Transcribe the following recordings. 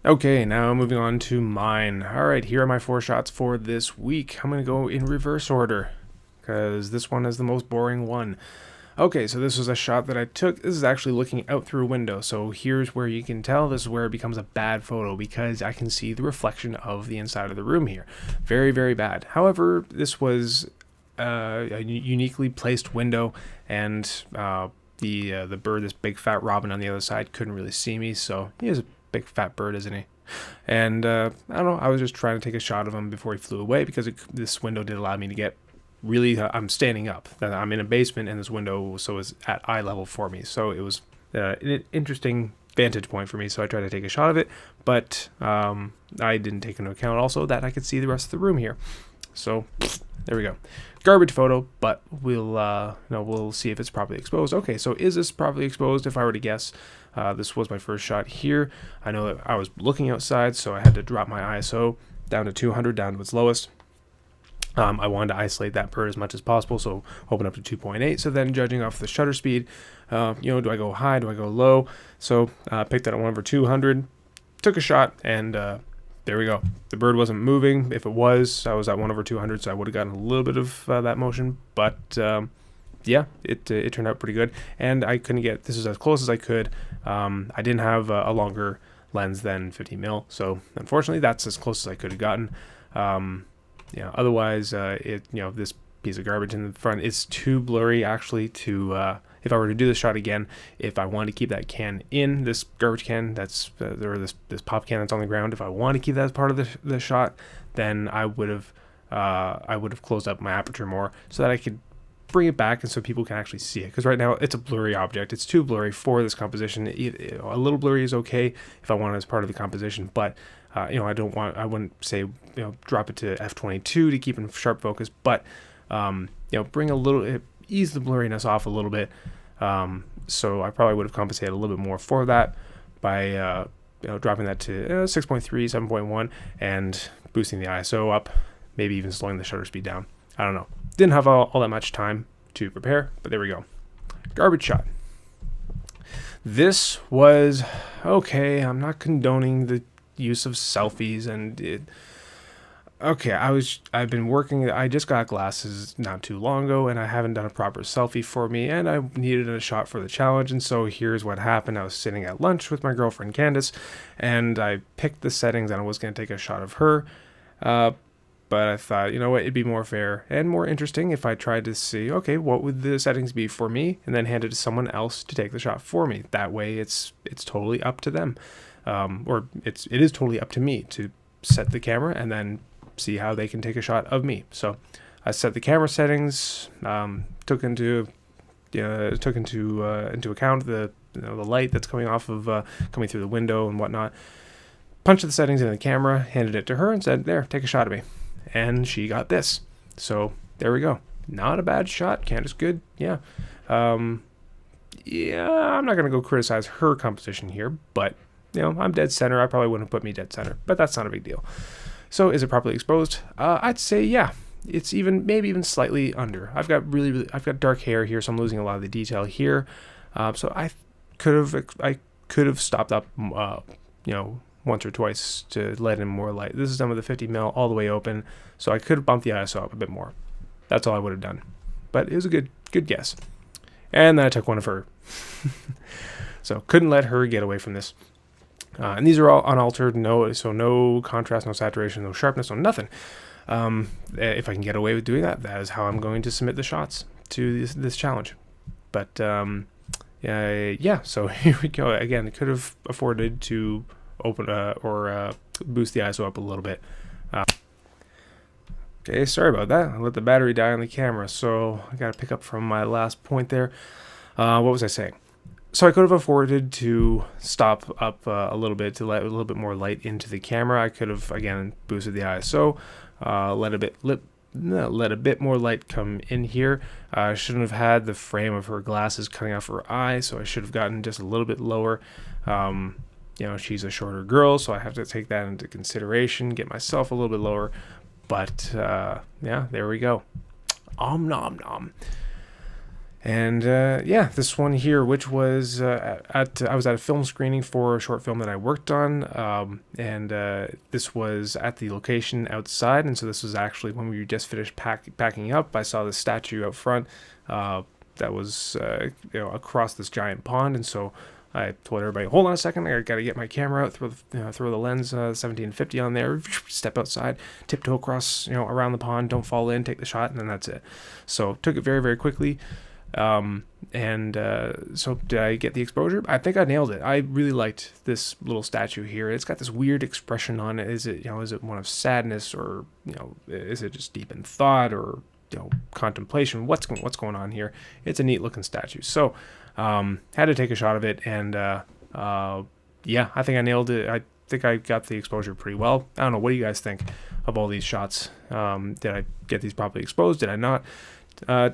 Okay, now moving on to mine. Alright, here are my 4 shots for this week. I'm going to go in reverse order, because this one is the most boring one. Okay, so this was a shot that I took. This is actually looking out through a window, so here's where you can tell this is where it becomes a bad photo, because I can see the reflection of the inside of the room here. Very, very bad. However, this was a uniquely placed window, and the bird, this big fat robin on the other side, couldn't really see me, so he is a big fat bird, isn't he? And I don't know, I was just trying to take a shot of him before he flew away, because this window did allow me to get really, I'm standing up. I'm in a basement, and this window so is at eye level for me, so it was an interesting vantage point for me, so I tried to take a shot of it, but I didn't take into account also that I could see the rest of the room here. So there we go. Garbage photo, but we'll see if it's properly exposed. Okay, so is this properly exposed? If I were to guess, this was my first shot here. I know that I was looking outside, so I had to drop my ISO down to 200, down to its lowest. I wanted to isolate that bird as much as possible, so open up to 2.8. So then judging off the shutter speed, do I go high, do I go low? So picked that at 1/200, took a shot, and there we go. The bird wasn't moving. If it was, I was at 1/200, so I would have gotten a little bit of that motion. But yeah, it turned out pretty good. And I couldn't get, this is as close as I could. I didn't have a longer lens than 50mm, so unfortunately that's as close as I could have gotten. Otherwise, this piece of garbage in the front is too blurry actually to, if I were to do this shot again, if I want to keep that can in, this garbage can that's, or this pop can that's on the ground, if I want to keep that as part of the shot, then I would have closed up my aperture more so that I could bring it back and so people can actually see it, because right now it's a blurry object. It's too blurry for this composition. A little blurry is okay if I want it as part of the composition, but I wouldn't say drop it to f22 to keep in sharp focus, but bring a little, ease the blurriness off a little bit. So I probably would have compensated a little bit more for that by dropping that to 6.3, 7.1, and boosting the ISO up, maybe even slowing the shutter speed down. I don't know. Didn't have all that much time to prepare, but there we go. Garbage shot. This was okay. I'm not condoning the use of selfies, and I've been working. I just got glasses not too long ago, and I haven't done a proper selfie for me, and I needed a shot for the challenge. And so here's what happened. I was sitting at lunch with my girlfriend Candace, and I picked the settings, and I was going to take a shot of her. But I thought, you know what, it'd be more fair and more interesting if I tried to see, okay, what would the settings be for me, and then hand it to someone else to take the shot for me. That way it's totally up to them. Or it is totally up to me to set the camera and then see how they can take a shot of me. So I set the camera settings, took into account the light that's coming off of coming through the window and whatnot. Punched the settings in the camera, handed it to her, and said, "There, take a shot of me." And she got this. So there we go. Not a bad shot. Candace good. Yeah. I'm not gonna go criticize her composition here, but I'm dead center. I probably wouldn't put me dead center, but that's not a big deal. So is it properly exposed? I'd say yeah. It's maybe even slightly under. I've got dark hair here, so I'm losing a lot of the detail here. So I could have stopped up once or twice to let in more light. This is done with a 50mm all the way open, so I could have bumped the ISO up a bit more. That's all I would have done, but it was a good guess. And then I took one of her. So couldn't let her get away from this. And these are all unaltered, no contrast, no saturation, no sharpness, no nothing. If I can get away with doing that, that is how I'm going to submit the shots to this challenge. But so here we go. Again, I could have afforded to open or boost the ISO up a little bit. Okay, sorry about that. I let the battery die on the camera, so I got to pick up from my last point there. What was I saying? So I could have afforded to stop up a little bit to let a little bit more light into the camera. I could have again boosted the ISO, let a bit more light come in here. I shouldn't have had the frame of her glasses cutting off her eye, so I should have gotten just a little bit lower. She's a shorter girl, so I have to take that into consideration, get myself a little bit lower. But there we go. Om nom nom. And yeah, this one here, which was I was at a film screening for a short film that I worked on, and this was at the location outside. And so this was actually when we just finished packing up. I saw the statue out front that was across this giant pond, and so I told everybody, hold on a second, I gotta get my camera out, throw the lens 1750 on there, step outside, tiptoe across, around the pond, don't fall in, take the shot, and then that's it. So took it very, very quickly. So did I get the exposure? I think I nailed it. I really liked this little statue here. It's got this weird expression on it. Is it one of sadness, or is it just deep in thought, or contemplation? What's going on here? It's a neat looking statue. So had to take a shot of it, and yeah, I think I nailed it. I think I got the exposure pretty well. I don't know, what do you guys think of all these shots? Did I get these properly exposed? Did I not?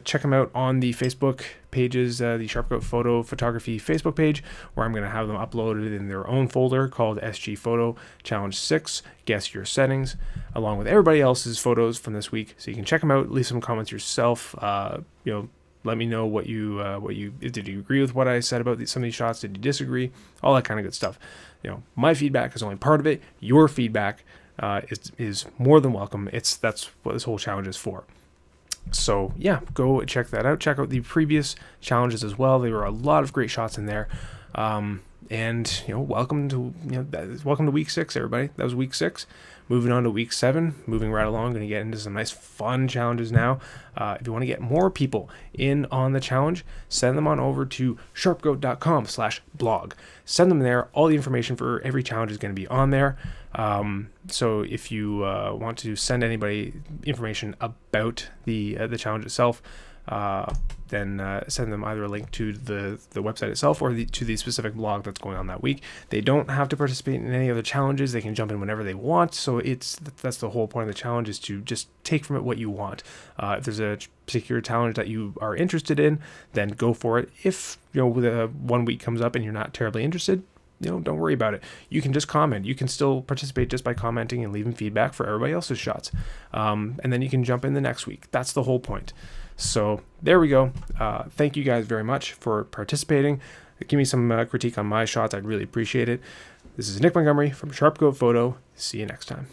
Check them out on the Facebook pages, the SGPhoto Photography Facebook page, where I'm going to have them uploaded in their own folder called SGPhoto Challenge 6, Guess Your Settings, along with everybody else's photos from this week. So you can check them out, leave some comments yourself. Let me know what you did you agree with what I said about some of these shots? Did you disagree? All that kind of good stuff. My feedback is only part of it. Your feedback is more than welcome. That's what this whole challenge is for. So yeah, go check that out. Check out the previous challenges as well. There were a lot of great shots in there. And welcome to week 6, everybody. That was week 6. Moving on to week 7, moving right along. Going to get into some nice fun challenges now. If you want to get more people in on the challenge, send them on over to sharpgoat.com/blog. Send them there. All the information for every challenge is going to be on there. So if you want to send anybody information about the challenge itself, then send them either a link to the website itself, or to the specific blog that's going on that week. They don't have to participate in any other challenges. They can jump in whenever they want. So that's the whole point of the challenge, is to just take from it what you want. If there's a particular challenge that you are interested in, then go for it. If one week comes up and you're not terribly interested, don't worry about it. You can just comment. You can still participate just by commenting and leaving feedback for everybody else's shots. And then you can jump in the next week. That's the whole point. So there we go. Thank you guys very much for participating. Give me some critique on my shots. I'd really appreciate it. This is Nick Montgomery from SGPhoto. See you next time.